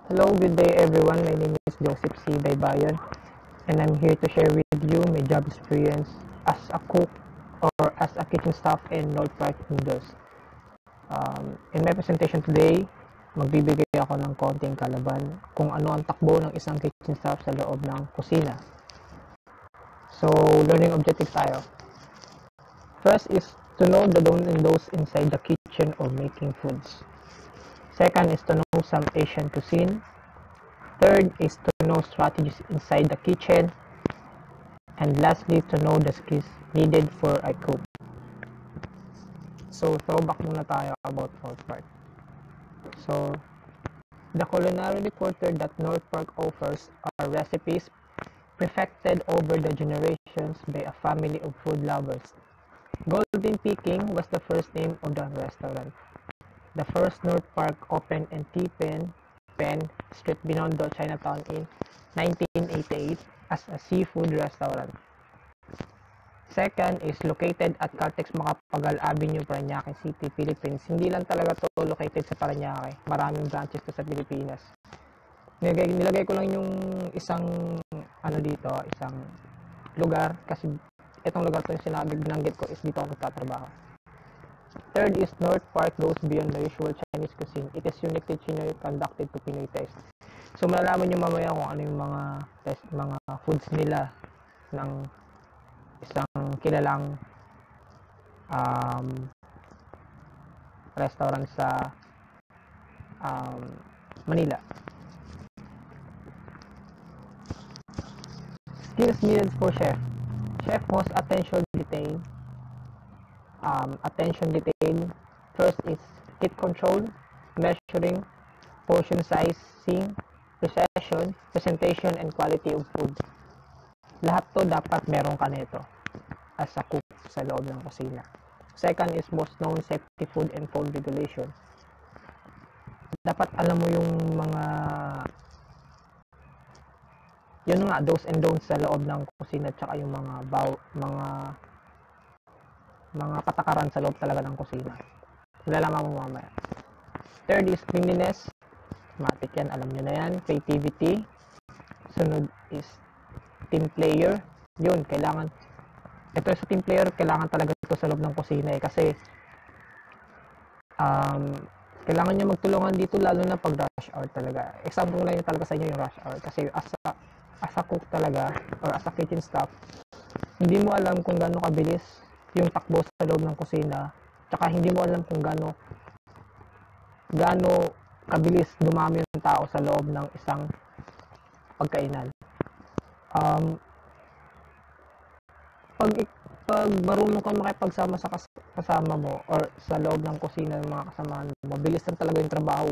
Hello, good day everyone. My name is Joseph C. Baybayon and I'm here to share with you my job experience as a cook or as a kitchen staff in North Park Noodles. In my presentation today, magbibigay ako ng konting kalaban kung ano ang takbo ng isang kitchen staff sa loob ng kusina. So, learning objectives tayo. First is to know the do's and don'ts inside the kitchen or making foods. Second is to know some Asian cuisine. Third is to know strategies inside the kitchen. And lastly, to know the skills needed for a cook. So, throwback muna tayo about North Park. So, the culinary reporter that North Park offers are recipes perfected over the generations by a family of food lovers. Golden Peking was the first name of the restaurant. The first North Park opened in Pen Street, Binondo, Chinatown in 1988 as a seafood restaurant. Second is located at Caltex Macapagal Avenue, Parañaque City, Philippines. Hindi lang talaga to located sa Parañaque. Maraming branches to sa Pilipinas. Nilagay ko lang yung isang isang lugar kasi itong lugar to yung binanggit ko is dito ako nagtatrabaho. Third is North Park goes beyond the usual Chinese cuisine. It is uniquely Chinoy conducted to Pinoy taste. So malalaman nyo mamaya kung ano yung mga foods nila ng isang kilalang restaurant sa Manila. Skills needed for chef. Chef must attention detail. First is heat control, measuring, portion sizing, precision, presentation, and quality of food. Lahat to dapat meron ka nito as a cook sa loob ng kusina. Second is most known safety food and food regulation. Dapat alam mo yung do's and don'ts sa loob ng kusina tsaka yung mga patakaran sa loob talaga ng kusina. Malalaman mo mamaya. Third is cleanliness. Matik yan, alam nyo na yan. Creativity. Sunod is team player. Yun, kailangan. Ito sa team player, kailangan talaga ito sa loob ng kusina kasi kailangan nyo magtulungan dito lalo na pag rush hour talaga. Example lang yun talaga sa inyo yung rush hour kasi as a cook talaga or as a kitchen staff, hindi mo alam kung gaano kabilis yung takbo sa loob ng kusina, tsaka hindi mo alam kung gaano kabilis dumami yung tao sa loob ng isang pagkainan. Pag marunong kang makipagsama sa kasama mo or sa loob ng kusina ng mga kasamahan mo, mabilis lang talaga yung trabaho,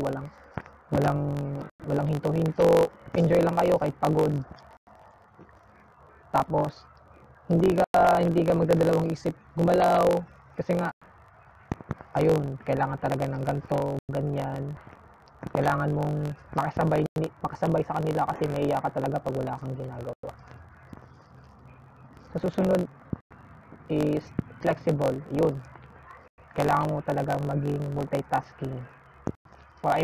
walang hinto-hinto, enjoy lang kayo kahit pagod. Tapos hindi ka magdadalawang isip gumalaw kasi nga ayun, kailangan talaga ng ganto, ganyan. Kailangan mong makasabay sa kanila kasi naiiyak ka talaga pag wala kang ginagawa. Sa susunod is flexible. Yun. Kailangan mo talagang maging multitasking. Or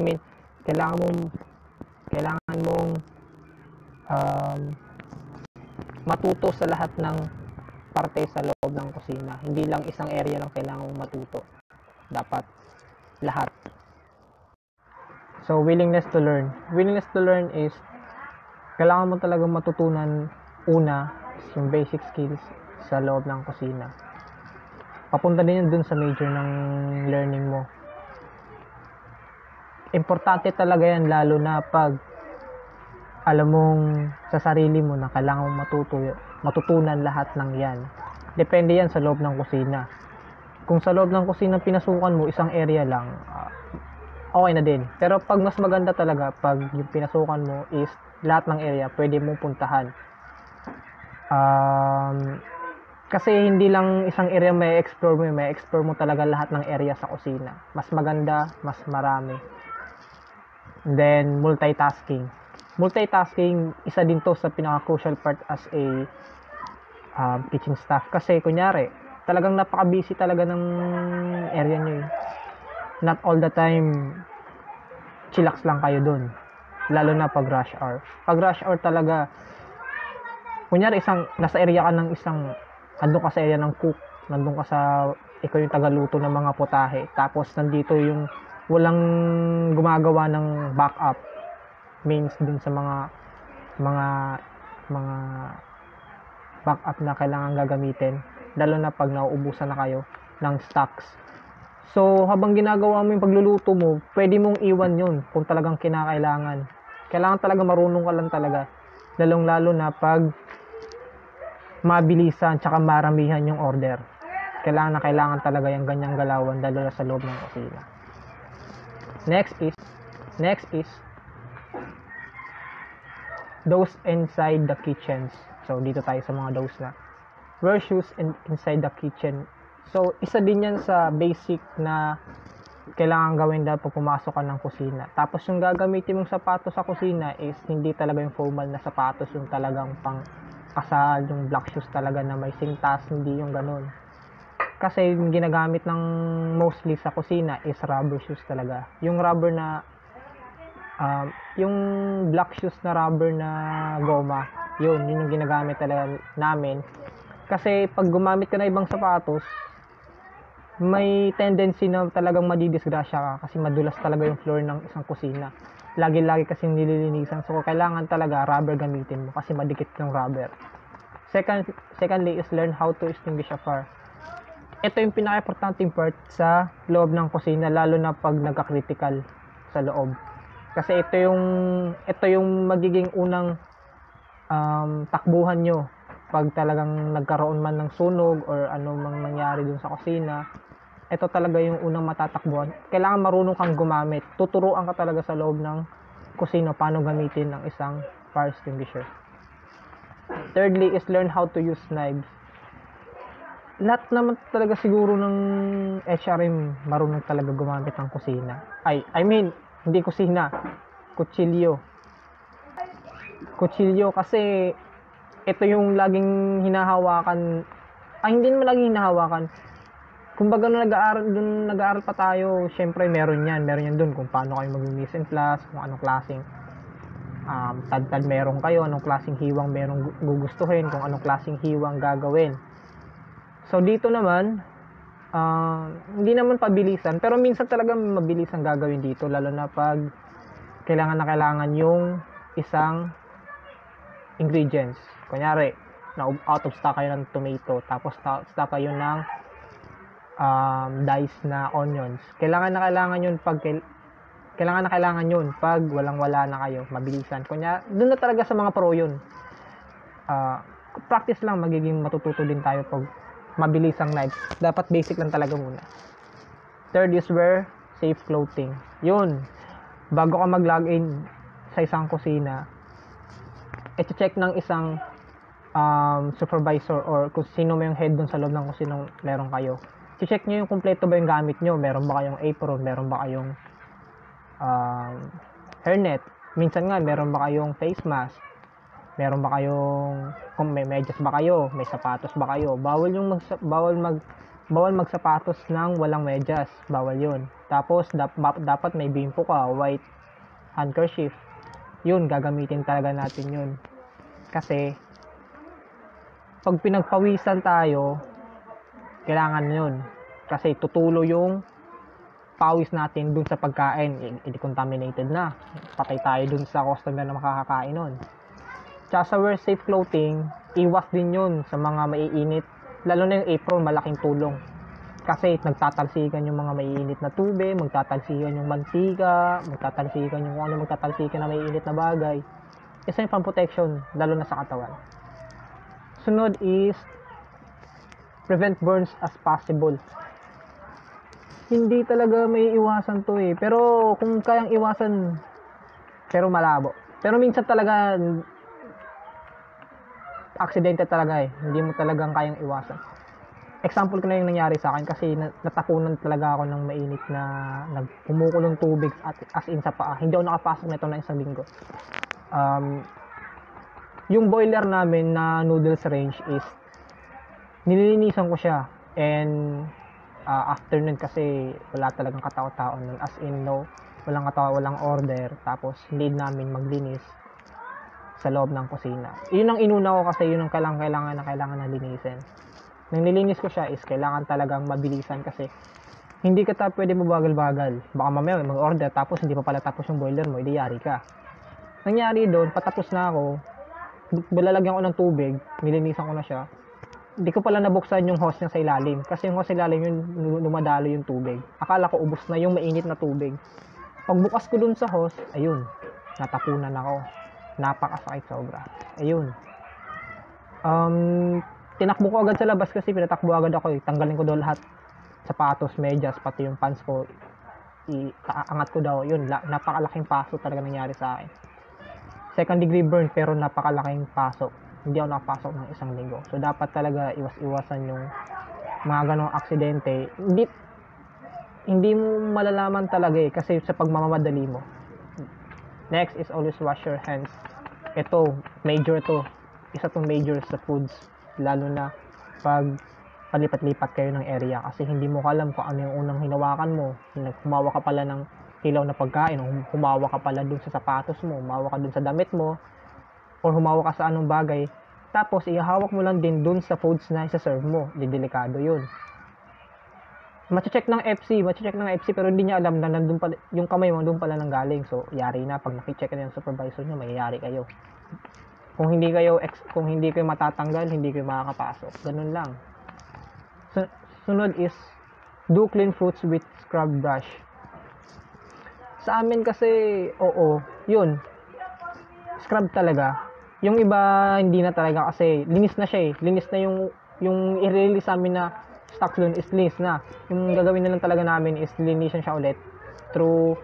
kailangan mong matuto sa lahat ng parte sa loob ng kusina. Hindi lang isang area lang kailangan mong matuto. Dapat lahat. So, willingness to learn. Willingness to learn is kailangan mo talagang matutunan una yung basic skills sa loob ng kusina. Papunta din yun dun sa major ng learning mo. Importante talaga yan lalo na pag alam mong sa sarili mo na kailangan mong matutunan lahat ng yan. Depende yan sa loob ng kusina. Kung sa loob ng kusina pinasukan mo isang area lang, okay na din. Pero pag mas maganda talaga, pag yung pinasukan mo is lahat ng area, pwede mong puntahan. Kasi hindi lang isang area may explore mo talaga lahat ng area sa kusina. Mas maganda, mas marami. And then, multitasking, isa din to sa pinaka-crucial part as a kitchen staff. Kasi, kunyari, talagang napaka-busy talaga ng area nyo. Not all the time, chillax lang kayo dun. lalo na pag rush hour. Pag rush hour talaga, kunyari nasa area ka ng nandun ka sa area ng cook, nandun ka sa, ikaw yung tagaluto ng mga putahe, tapos nandito yung walang gumagawa ng backup, means dun sa mga backup na kailangan gagamitin, lalo na pag nauubusan na kayo ng stocks. So, habang ginagawa mo yung pagluluto mo, pwede mong iwan yun kung talagang kinakailangan. Kailangan talaga marunong ka lang talaga. Lalong-lalo na pag mabilisan tsaka maramihan yung order. Kailangan talaga yung ganyang galawan, lalo na sa loob ng kusina. Next is those inside the kitchens. So, dito tayo sa mga those na. Wear shoes inside the kitchen. So, isa din yan sa basic na kailangan gawin dahil pag pumasok ka ng kusina. Tapos yung gagamitin mong sapatos sa kusina is hindi talaga yung formal na sapatos, yung talagang pang kasal, yung black shoes talaga na may sintas, hindi yung ganun. Kasi yung ginagamit ng mostly sa kusina is rubber shoes talaga. Yung rubber na yung black shoes na rubber na goma, yun yung ginagamit talaga namin. Kasi pag gumamit ka na ibang sapatos, may tendency na talagang madidisgrasya ka kasi madulas talaga yung floor ng isang kusina. Lagi-lagi kasi nililinisan. So, kailangan talaga rubber gamitin mo kasi madikit yung rubber. Secondly is learn how to extinguish a fire. Ito yung pinaka-importanting part sa loob ng kusina, lalo na pag nagka-critical sa loob. Kasi ito yung magiging unang takbuhan nyo pag talagang nagkaroon man ng sunog or ano mang nangyari dun sa kusina. Ito talaga yung unang matatakbuhan. Kailangan marunong kang gumamit. Tuturuan ka talaga sa loob ng kusina paano gamitin ng isang fire extinguisher. Thirdly is learn how to use knives. Lahat naman talaga siguro ng HRM marunong talaga gumamit ng kusina. I mean, hindi kusina, kutsilyo. Kutsilyo kasi ito yung laging hinahawakan. Hindi naman laging hinahawakan. Kumbaga nung nag-aaral pa tayo, syempre meron yan dun kung paano kayo mag-mise en place, kung anong klaseng tad meron kayo, anong klaseng hiwang merong gugustuhin, kung anong klaseng hiwang gagawin. So dito naman, hindi naman pabilisan, pero minsan talaga mabilis ang gagawin dito, lalo na pag kailangan yung isang ingredients. Kunyari, out of stock kayo ng tomato, tapos stock kayo ng diced na onions. Kailangan na kailangan yun pag walang-wala na kayo, mabilisan. Kunya, doon na talaga sa mga pro yun. Practice lang, magiging matututo din tayo pag mabilis ang knives. Dapat basic lang talaga muna. Third is wear safe clothing. Yun, bago ka mag-login sa isang kusina, i-check ng isang supervisor or kung sino may yung head dun sa loob ng kusinang meron kayo. I-check nyo yung kumpleto ba yung gamit nyo. Meron ba kayong apron? Meron ba kayong hairnet? Minsan nga, meron ba kayong face mask? Meron ba kayong, kung may medyas ba kayo? May sapatos ba kayo? Bawal magsapatos ng walang medyas. Bawal yun. Tapos, dapat may bimpo ka, white handkerchief. Yun, gagamitin talaga natin yun. Kasi, pag pinagpawisan tayo, kailangan yun. Kasi tutulo yung pawis natin dun sa pagkain. I-decontaminated na. Patay tayo dun sa customer na makakakain nun. Tsaka sa wear safe clothing, iwas din yun sa mga maiinit. Lalo na yung apron, malaking tulong. Kasi nagtatalsikan yung mga maiinit na tubig, magtatalsikan yung mantika, magtatalsikan yung kung ano magtatalsikan na maiinit na bagay. Isa yung pang-protection, lalo na sa katawan. Sunod is prevent burns as possible. Hindi talaga may iwasan to eh. Pero kung kayang iwasan, pero malabo. Pero minsan talaga, aksidente talaga eh. Hindi mo talagang kayang iwasan. Example ko na yung nangyari sa akin kasi natapunan talaga ako ng mainit na nagpumukulong tubig as in sa paa. Hindi ako nakapasok nito na isang linggo. Yung boiler namin na noodles range is nililinisan ko siya and after nun kasi wala talagang katao-tao nun, as in no walang order, tapos need namin maglinis sa loob ng kusina. Yun ang inuna ko kasi yun ang kailangan na linisin. Nang nilinis ko siya is kailangan talagang mabilisan kasi hindi ka pwede mabagal-bagal. Baka mamaya mag-order tapos hindi pa pala tapos yung boiler mo, edi yari ka. Nangyari doon, patapos na ako, lalagyan ko ng tubig, nilinisan ko na siya. Hindi ko pala nabuksan yung hose niya sa ilalim. Kasi yung hose sa ilalim yung lumadalo yung tubig. Akala ko ubos na yung mainit na tubig. Pagbukas ko dun sa hose, ayun, natapunan ako. Napakasakit sobra. Ayun. Tinakbo ko agad sa labas kasi pinatakbo agad ako. Tanggalin ko daw lahat. Sapatos, medyas, pati yung pants ko. Aangat ko daw. Yun, napakalaking paso talaga nangyari sa akin. Second degree burn pero napakalaking paso. Hindi ako nakapasok ng 1 linggo. So dapat talaga iwas-iwasan yung mga ganong aksidente. Hindi mo malalaman talaga kasi sa pagmamamadali mo. Next is always wash your hands. Ito, major to. Isa tong major sa foods. Lalo na pag palipat-lipat kayo ng area kasi hindi mo alam kung ano yung unang hinawakan mo. Humawa ka pala ng hilaw na pagkain, humawa ka pala dun sa sapatos mo, humawa ka dun sa damit mo, or humawa ka sa anong bagay, tapos ihawak mo lang din dun sa foods na isa-serve mo. Delikado yun. Mache-check ng FC pero hindi niya alam na nandun pala, yung kamay mo doon pala nang galing. So, yari na. Pag nakicheck na yung supervisor niyo, mayayari kayo. Kung hindi kayo matatanggal, hindi kayo makakapasok. Ganun lang. Sunod is, do clean fruits with scrub brush. Sa amin kasi, yun. Scrub talaga. Yung iba, hindi na talaga kasi linis na siya eh. Linis na yung i-release sa amin na stock doon is linis na. Yung gagawin na lang talaga namin is linisin siya ulit through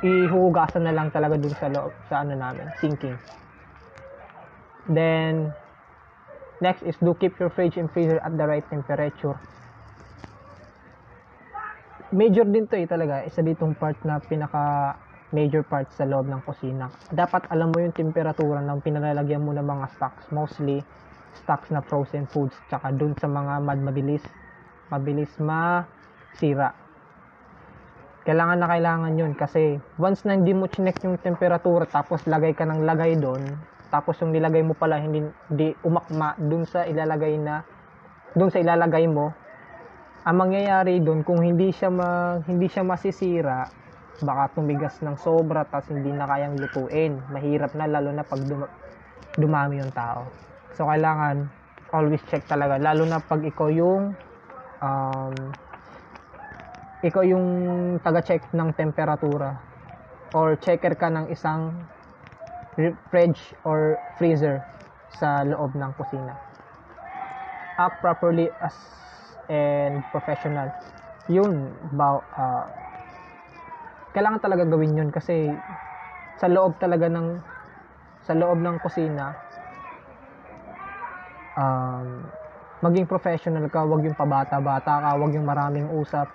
ihuhugasan na lang talaga dun sa loob, sa ano namin, sinking. Then, next is do keep your fridge and freezer at the right temperature. Major din to talaga. Isa ditong part na pinaka major part sa loob ng kusina. Dapat alam mo yung temperatura ng pinalalagyan mo ng mga stocks. Mostly, stocks na frozen foods. Tsaka dun sa mga mabilis masira. Kailangan yun kasi once na hindi mo chinek yung temperatura tapos lagay ka ng lagay dun, tapos yung nilagay mo pala hindi umakma dun sa ilalagay mo, ang mangyayari dun kung hindi siya masisira, baka tumigas ng sobra tapos hindi na kayang lutuin. Mahirap na lalo na pag dumami yung tao. So kailangan always check talaga, lalo na pag ikaw yung taga-check ng temperatura or checker ka ng isang fridge or freezer sa loob ng kusina. Act properly as and professional. Yun, kailangan talaga gawin yun kasi sa loob ng kusina, maging professional ka, wag yung pabata-bata ka, wag yung maraming usap,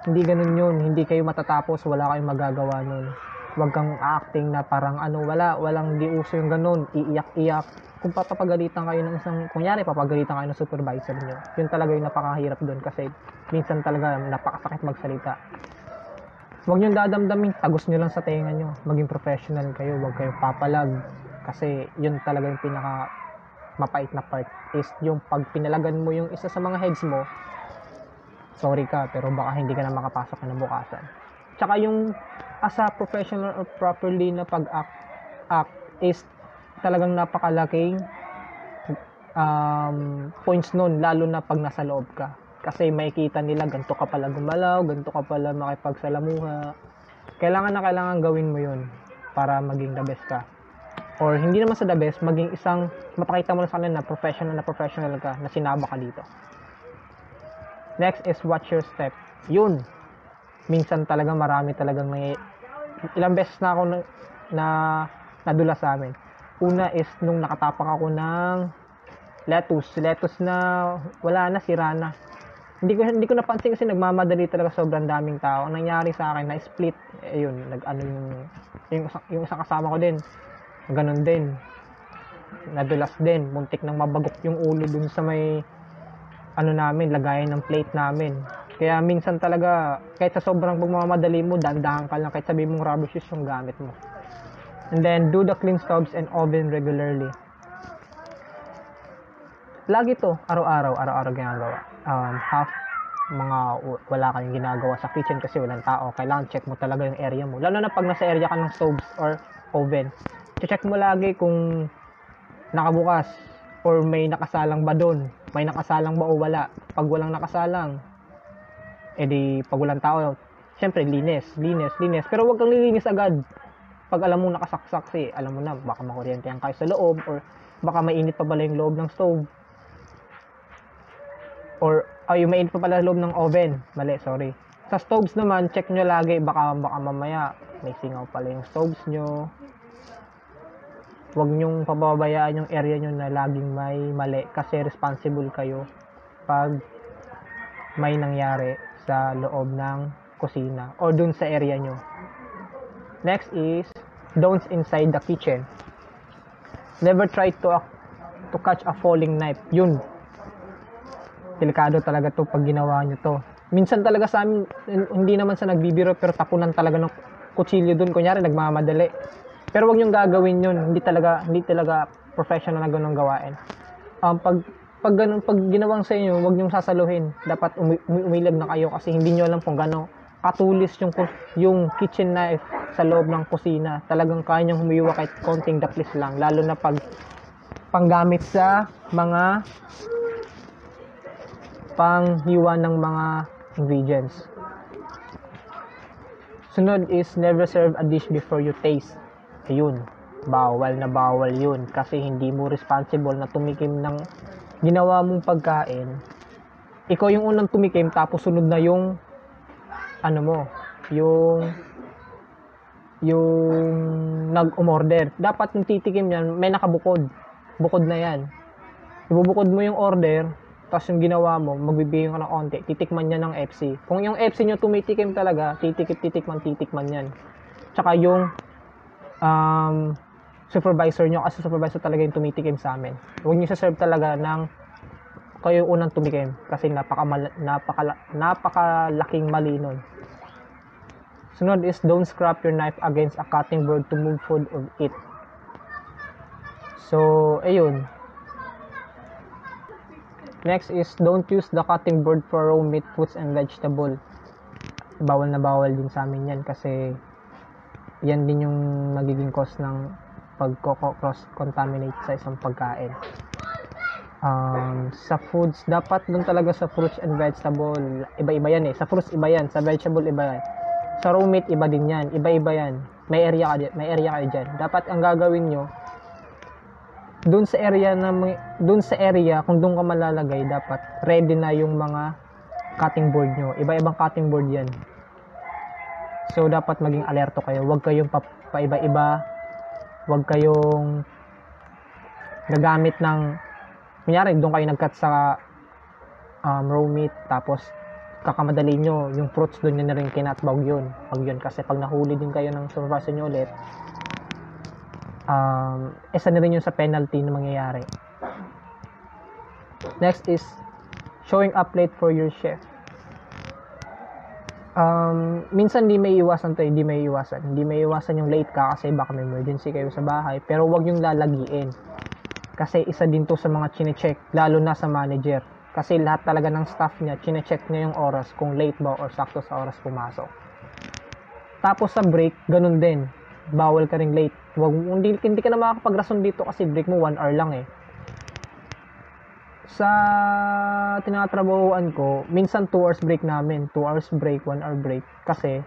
hindi ganun yun, hindi kayo matatapos, wala kayong magagawa nun. Wag kang acting na parang walang di uso yung ganun, iiyak-iyak. Kung papagalitan kayo ng papagalitan kayo ng supervisor nyo, yun talaga yung napakahirap dun kasi minsan talaga napakasakit magsalita. Wag nyo dadamdamin, tagos nyo lang sa tenga nyo, maging professional kayo, wag kayong papalag kasi yun talaga yung pinaka mapait na part is yung pag pinalagan mo yung isa sa mga heads mo, sorry ka pero baka hindi ka na makapasok na bukasan. Tsaka yung as a professional or properly na pag-act is talagang napakalaking points nun, lalo na pag nasa loob ka. Kasi makikita nila, ganito ka pala gumalaw, ganito ka pala makipagsalamuha. Kailangan gawin mo yun para maging the best ka. Or hindi naman sa the best, maging mapakita mo na sa kanila na professional ka, na sinaba ka dito. Next is watch your step. Yun. Minsan talaga marami talagang ilang beses na ako nadula sa amin. Una is nung nakatapak ako ng lettuce na wala na, sira na. Hindi ko napansin kasi nagmamadali talaga, sobrang daming tao. Ang nangyari sa akin na split, ayun, yung isang kasama ko din. Ganun din. Nadulas din, muntik nang mabagok yung ulo dun sa may lagayan ng plate namin. Kaya minsan talaga, kahit sa sobrang pagmamadali mo, dandahan ka lang, kahit sabi mong rubber shoes yung gamit mo. And then, do the clean stoves and oven regularly. Lagi to, araw-araw ginagawa. Wala kang ginagawa sa kitchen kasi walang tao. Kailangan check mo talaga yung area mo. Lalo na pag nasa area ka ng stoves or oven. Check mo lagi kung nakabukas or may nakasalang ba doon. May nakasalang ba o wala. Pag walang nakasalang, edi pag walang tao, syempre linis. Pero wag kang lilinis agad. Pag alam mo nakasaksak, alam mo na, baka makuryentehan kayo sa loob or baka mainit pa pala yung loob ng stove. Or yung mainit pa pala loob ng oven. Sorry. Sa stoves naman, check nyo lagi, baka mamaya may singaw pala yung stoves nyo. Huwag nyong pababayaan yung area nyo na laging may mali kasi responsible kayo pag may nangyari sa loob ng kusina o dun sa area nyo. Next is don'ts inside the kitchen. Never try to catch a falling knife. Yun, delikado talaga to pag ginawa nyo to. Minsan talaga sa amin, hindi naman sa nagbibiro, pero tapunan talaga ng kutsilyo dun. Kunyari, nagmamadali. Pero wag nyong gagawin yun. Hindi talaga professional na ganun gawain. Pag ginawang sa inyo, wag nyong sasaluhin. Dapat umilag na kayo kasi hindi nyo alam kung gano'n katulis yung kitchen knife sa loob ng kusina. Talagang kaya nyong humiwa kahit konting daplis lang. Lalo na pag panggamit sa mga panghiwa ng mga ingredients. Sunod is never serve a dish before you taste. Ayun, bawal na bawal yun kasi hindi mo responsible na tumikim ng ginawa mong pagkain. Ikaw yung unang tumikim tapos sunod na yung yung nag-umorder. Dapat yung titikim yan, may nakabukod. Bukod na yan. Ibubukod mo yung order, tapos yung ginawa mo, magbibigay ka ng onti, titikman niya ng FC. Kung yung FC nyo tumitikim talaga, titikman yan. Tsaka yung supervisor nyo, kasi supervisor talaga yung tumitikim sa amin. Huwag nyo sa-serve talaga ng kayo unang tumikim, kasi napakalaking mali nun. Sunod is don't scrap your knife against a cutting board to move food or eat. So, ayun. Next is don't use the cutting board for raw meat, fruits, and vegetable. Bawal na bawal din sa amin yan kasi yan din yung magiging cause ng pag-cross-contaminate sa isang pagkain. Sa foods, dapat dun talaga sa fruits and vegetable, iba-iba yan Sa fruits, iba yan. Sa vegetable, iba yan. Sa raw meat, iba din yan. Iba-iba yan. May area kayo dyan. Dapat ang gagawin nyo, dun sa area kung dun ka malalagay, dapat ready na yung mga cutting board nyo. Iba-ibang cutting board yan. So, dapat maging alerto kayo. Huwag kayong paiba-iba. Huwag kayong gagamit ng, kunyari, doon kayo nag-cut sa raw meat, tapos kakamadali nyo, yung fruits doon nyo na rin kinatbawag yun. Kasi pag nahuli din kayo ng supervisor nyo ulit, isa na rin yun sa penalty na mangyayari. Next is showing up late for your chef. Minsan hindi may iwasan yung late ka kasi baka may emergency kayo sa bahay, pero wag yung lalagiin kasi isa din to sa mga chine-check, lalo na sa manager kasi lahat talaga ng staff niya chine-check niya yung oras kung late ba or sakto sa oras pumasok. Tapos sa break, ganun din, bawal ka ring late. Hindi ka na makakapag-rason dito kasi break mo 1 hour lang Sa tinatrabahuan ko, minsan 2 hours break namin. 2 hours break, 1 hour break. Kasi,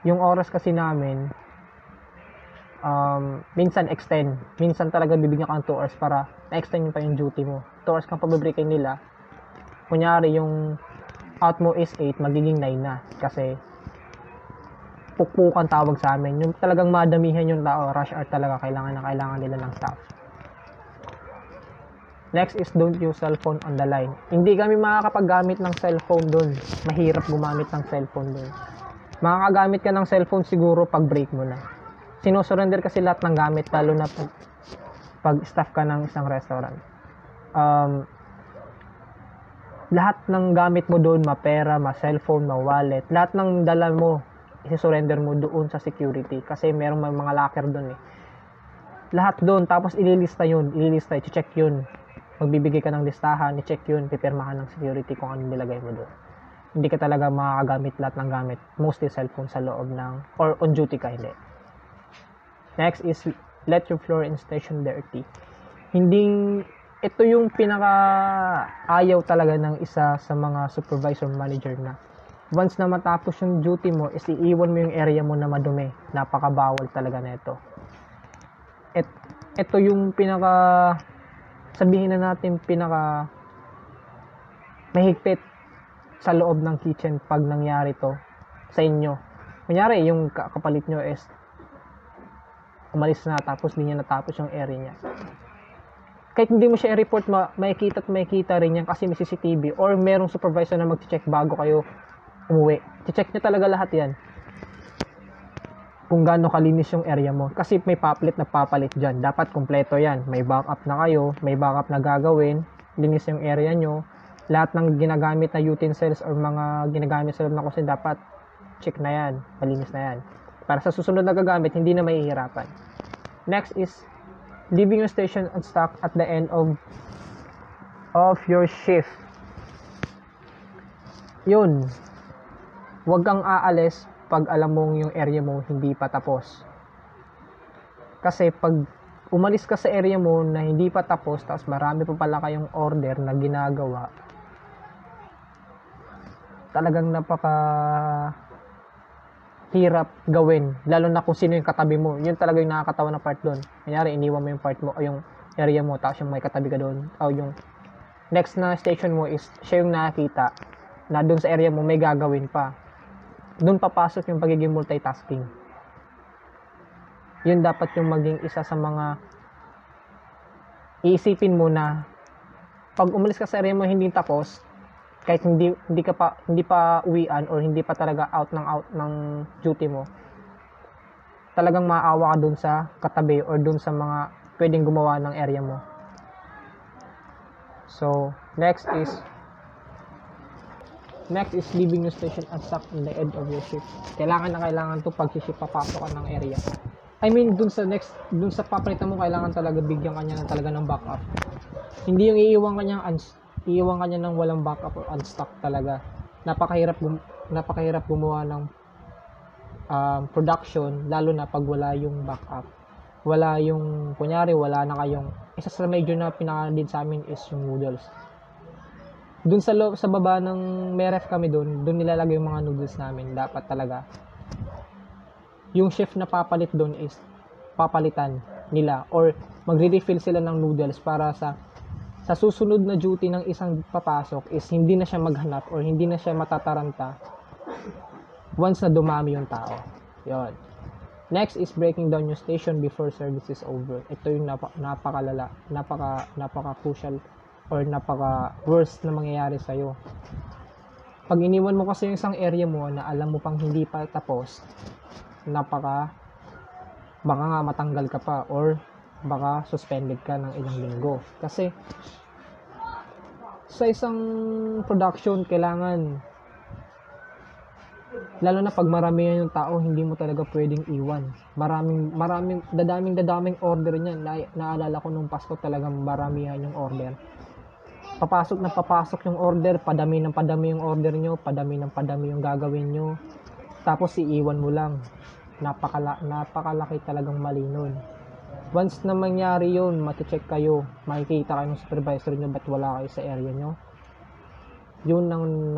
yung oras kasi namin, minsan extend. Minsan talaga bibigyan ka ng 2 hours para na-extend pa yung duty mo. 2 hours kang pabibreakin nila. Kunyari, yung out mo is 8, magiging 9 na. Kasi, pukpukan tawag sa amin. Yung talagang madamihan yung tao, rush hour talaga, kailangan nila ng staff. Next is don't use cellphone on the line. Hindi kami makakapaggamit ng cellphone doon. Mahirap gumamit ng cellphone doon. Makakagamit ka ng cellphone siguro pag break mo na. Sinusurrender kasi lahat ng gamit, lalo na pag staff ka ng isang restaurant. lahat ng gamit mo doon, mapera, cellphone, wallet, lahat ng dala mo, isi-surrender mo doon sa security. Kasi merong mga locker doon eh. Lahat doon, tapos ililista, i-check yun. Magbibigay ka ng listahan, i-check yun, pipirmahan ng security kung ano nilagay mo doon. Hindi ka talaga makakagamit lahat ng gamit, mostly cellphone sa loob ng, or on duty ka, hindi. Next is, let your floor and station dirty. Ito yung pinaka ayaw talaga ng isa sa mga supervisor manager na once na matapos yung duty mo is iiwan mo yung area mo na madumi. Napakabawal talaga nito. Ito yung pinaka sabihin na natin pinaka mahigpit sa loob ng kitchen pag nangyari to sa inyo. Kunyari yung kapalit nyo is umalis na tapos hindi niya natapos yung area niya. Kahit hindi mo siya i-report, makikita rin yan kasi may CCTV or merong supervisor na mag-check bago kayo umuwi. I-check nyo talaga lahat yan. Kung gaano kalinis yung area mo. Kasi may papalit na papalit dyan. Dapat kompleto yan. May backup na kayo, may backup na gagawin, linis yung area nyo. Lahat ng ginagamit na utensils or mga ginagamit sa loob na kusina, dapat check na yan, malinis na yan. Para sa susunod na gagamit, hindi na mahihirapan. Next is leaving your station on stock at the end of your shift. Yun. Huwag kang aalis pag alam mong yung area mo hindi pa tapos. Kasi pag umalis ka sa area mo na hindi pa tapos, tapos marami pa pala kayong order na ginagawa, talagang hirap gawin, lalo na kung sino yung katabi mo. Yun talaga yung nakakatawa na part doon. Kunyari, iniwan mo yung part mo o yung area mo, tapos yung may katabi ka doon, o yung next na station mo is siya yung nakakita na doon sa area mo may gagawin pa. Doon papasok yung pagiging multitasking. Yun dapat yung maging isa sa mga iisipin mo na pag umalis ka sa area mo hindi tapos, kahit hindi pa uwian or hindi pa talaga out ng duty mo, talagang maawa ka dun sa katabi or dun sa mga pwedeng gumawa ng area mo. So next is leaving your station unstuck in the end of your shift. Kailangan to pag shift papasok ka ng area. I mean dun sa papalitan mo, kailangan talaga bigyan kanya ng backup. Hindi yung iiwan kanya ng walang backup or unstuck talaga. Napakahirap gumawa ng production, lalo na pag wala yung backup. Wala yung, kunyari, wala na kayong, isa sa medyo na pinaka-need sa amin is yung noodles. Dun sa baba ng may ref kami dun nilalagay yung mga noodles namin. Dapat talaga yung chef na papalit dun is papalitan nila or magre-refill sila ng noodles para sa susunod na duty ng isang papasok is hindi na siya maghanap or hindi na siya matataranta once na dumami yung tao. Yun. Next is breaking down your station before service is over. Ito yung napaka-crucial or napaka-worst na mangyayari sa'yo. Pag iniwan mo kasi yung isang area mo na alam mo pang hindi pa tapos, baka nga matanggal ka pa or baka suspended ka ng ilang linggo. Kasi sa isang production, kailangan, lalo na pag marami yung tao, hindi mo talaga pwedeng iwan. Dadaming order niyan. Naalala ko nung Pasko, talagang maramihan yung order. Papasok yung order, padami yung order nyo, padami yung gagawin nyo, tapos iiwan mo lang. Napakalaki talagang mali nun. Once na mangyari yun, mati-check kayo, makikita kayo ng supervisor nyo ba't wala kayo sa area nyo. Yun ang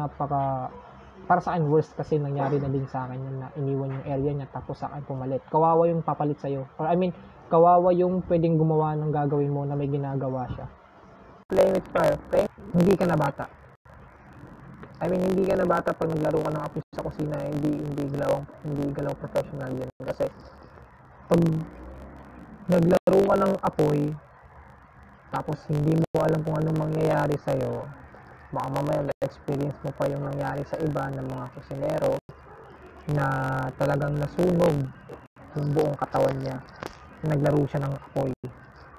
para sa akin worst, kasi nangyari na din sa akin yun na iniwan yung area niya tapos sa akin pumalit. Kawawa yung papalit sa'yo. Or I mean, kawawa yung pwedeng gumawa ng gagawin mo na may ginagawa siya. Playing with fire. Hindi ka na bata. Hindi ka na bata pag naglaro ka ng apoy sa kusina. Hindi galaw professional yan. Kasi pag naglaro ka ng apoy tapos hindi mo alam kung anong mangyayari sa'yo, baka mamaya na-experience mo pa yung nangyari sa iba ng mga kusinero na talagang nasunog yung buong katawan niya, naglaro siya ng apoy.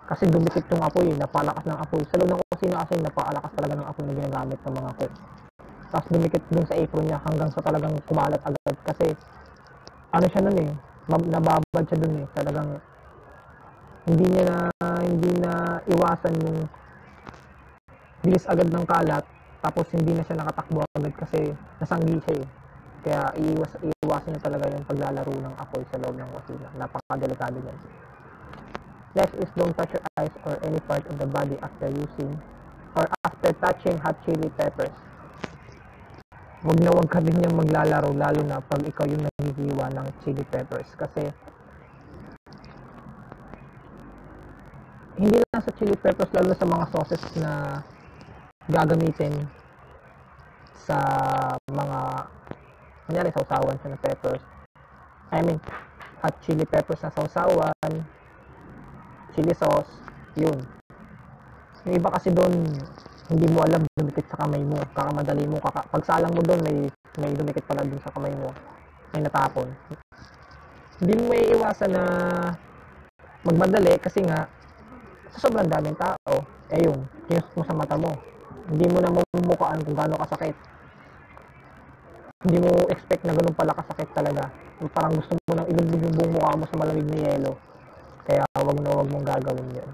Kasi dumikit yung apoy, napalakas ng apoy. Sa loob ng kusina kasi napakalakas talaga ng apoy na ginagamit ng mga cook. Tapos dumikit dun sa apron niya hanggang sa talagang kumalat agad. Kasi ano siya nun eh, nababad siya dun eh. Talagang hindi na iwasan yung bilis agad ng kalat. Tapos hindi na siya nakatakbo agad kasi nasanggi siya eh. Kaya iiwasan niya talaga yung paglalaro ng apoy sa loob ng kusina. Napakadelikado niyan. Next is don't touch your eyes or any part of the body after using or after touching hot chili peppers. Wag ka din yung maglalaro lalo na pag ikaw yung naghihiwa ng chili peppers kasi hindi lang sa chili peppers, lalo na sa mga sauces na gagamitin sa mga kunyari sausawan sa peppers. Hot chili peppers na sausawan, chili sauce, yun. Yung iba kasi doon, hindi mo alam, dumikit sa kamay mo, kakamadali mo, pagsalang mo doon, may dumikit pala doon sa kamay mo, may natapon. Hindi mo may iwasan na magmadali kasi nga, sa sobrang daming tao, yun, kinus mo sa mata mo, hindi mo na mamumukaan kung gaano kasakit. Hindi mo expect na ganun pala kasakit talaga. Parang gusto mo nang ilubog yung buong mukha mo sa malamig na yelo. Kaya wag mong gagawin yun.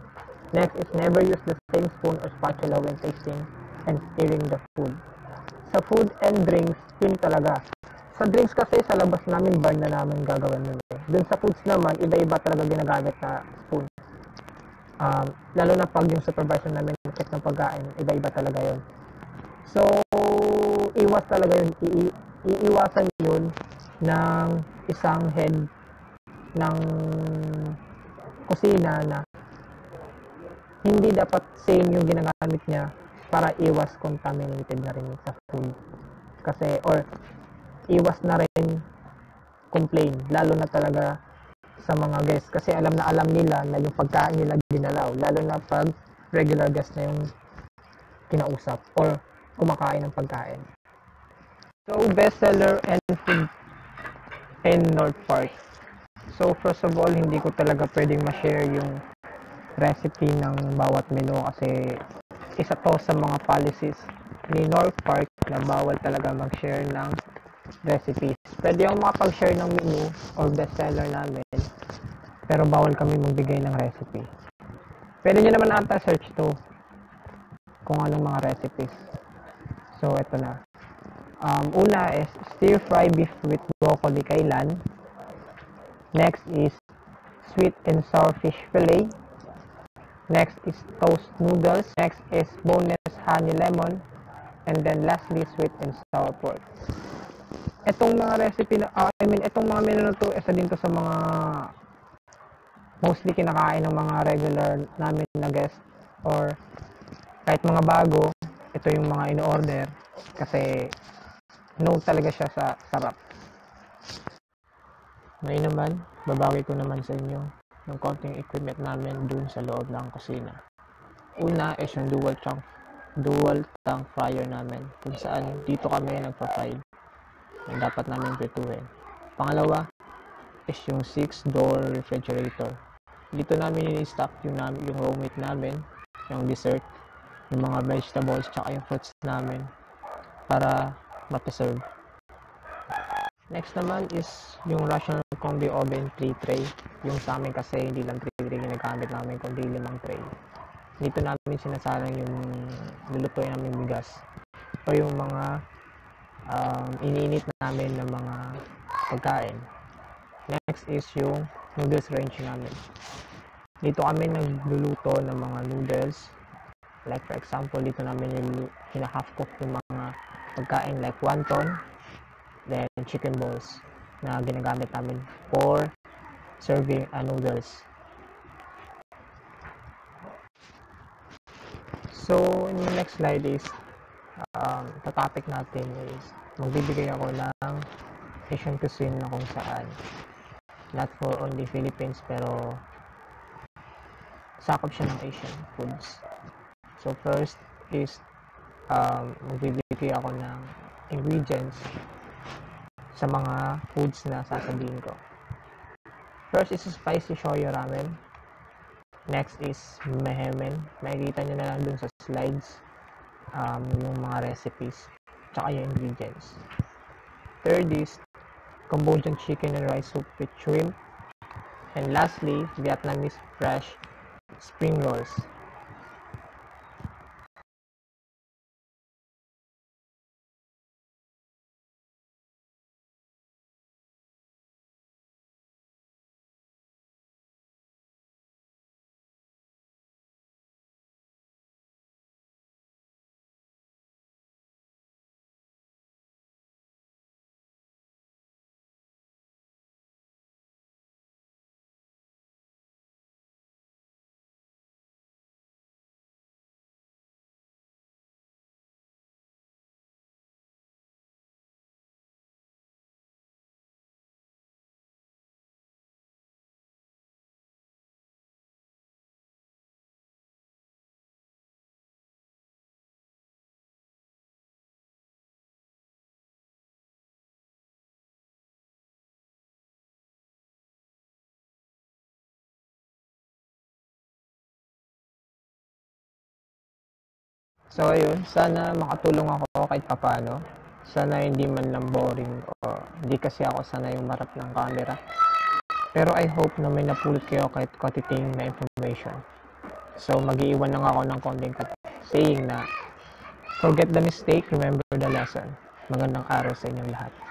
Next is never use the same spoon or spatula when tasting and stirring the food. Sa food and drinks, yun talaga. Sa drinks kasi sa labas namin, bar na namin gagawin yun. Dun sa foods naman, iba-iba talaga ginagamit na spoon. Lalo na pag yung supervisor namin check ng pagkain, iba-iba talaga yun. So, iwas talaga yun. Iiwasan yun ng isang head ng kusina na hindi dapat same yung ginagamit niya para iwas contaminated na rin sa food. Kasi, or iwas na rin complain, lalo na talaga sa mga guests. Kasi alam nila na yung pagkain nila ginalaw, lalo na pag regular guest na yung kinausap or kumakain ng pagkain. So, bestseller and food in North Park. So, first of all, hindi ko talaga pwedeng ma-share yung recipe ng bawat menu kasi isa to sa mga policies ni North Park na bawal talaga mag-share ng recipes. Pwede yung makapag-share ng menu or bestseller namin, pero bawal kami magbigay ng recipe. Pwede nyo naman ata search to kung anong mga recipes. So, ito na. Una is stir-fry beef with broccoli kailan. Next is sweet and sour fish fillet. Next is toast noodles. Next is boneless honey lemon. And then lastly, sweet and sour pork. Itong mga recipe na, itong mga menu na to, isa din to sa mga mostly kinakain ng mga regular namin na guest or kahit mga bago, ito yung mga in-order kasi no talaga siya sa sarap. Ngayon naman, babawi ko naman sa inyo ng konting equipment namin dun sa loob ng kusina. Una is yung dual tank fryer namin kung saan dito kami nagpa-fry yung dapat namin prituhin. Pangalawa is yung 6-door refrigerator. Dito namin i-stock yung raw meat namin, yung dessert, yung mga vegetables, tsaka yung fruits namin para ma-preserve. Next naman is yung Russian combi oven 3 tray. Yung sa amin kasi hindi lang 3 tray ginagamit namin kundi 5 tray. Dito namin sinasalang yung lulutuin namin bigas o yung mga iniinit namin ng mga pagkain. Next is yung noodles range namin. Dito kami nagluluto ng mga noodles. Like for example, dito namin yung half cook yung mga pagkain like wonton, then chicken balls na ginagamit namin for serving noodles. So, in the next slide is the topic natin is magbibigay ako ng Asian cuisine na kung saan not for only Philippines pero sakop siya ng Asian foods. So, first is magbibigay ako ng ingredients sa mga foods na sasabihin ko. First is spicy shoyu ramen. Next is mehemen. Makikita nyo na lang dun sa slides yung mga recipes tsaka yung ingredients. Third is Cambodian chicken and rice soup with shrimp. And lastly, Vietnamese fresh spring rolls. So ayun, sana makatulong ako kahit papano. Sana hindi man lang boring o hindi kasi ako sanay umarap ng camera. Pero I hope na may napulot kayo kahit konting na information. So mag-iiwan lang ako ng konting saying na forget the mistake, remember the lesson. Magandang araw sa inyong lahat.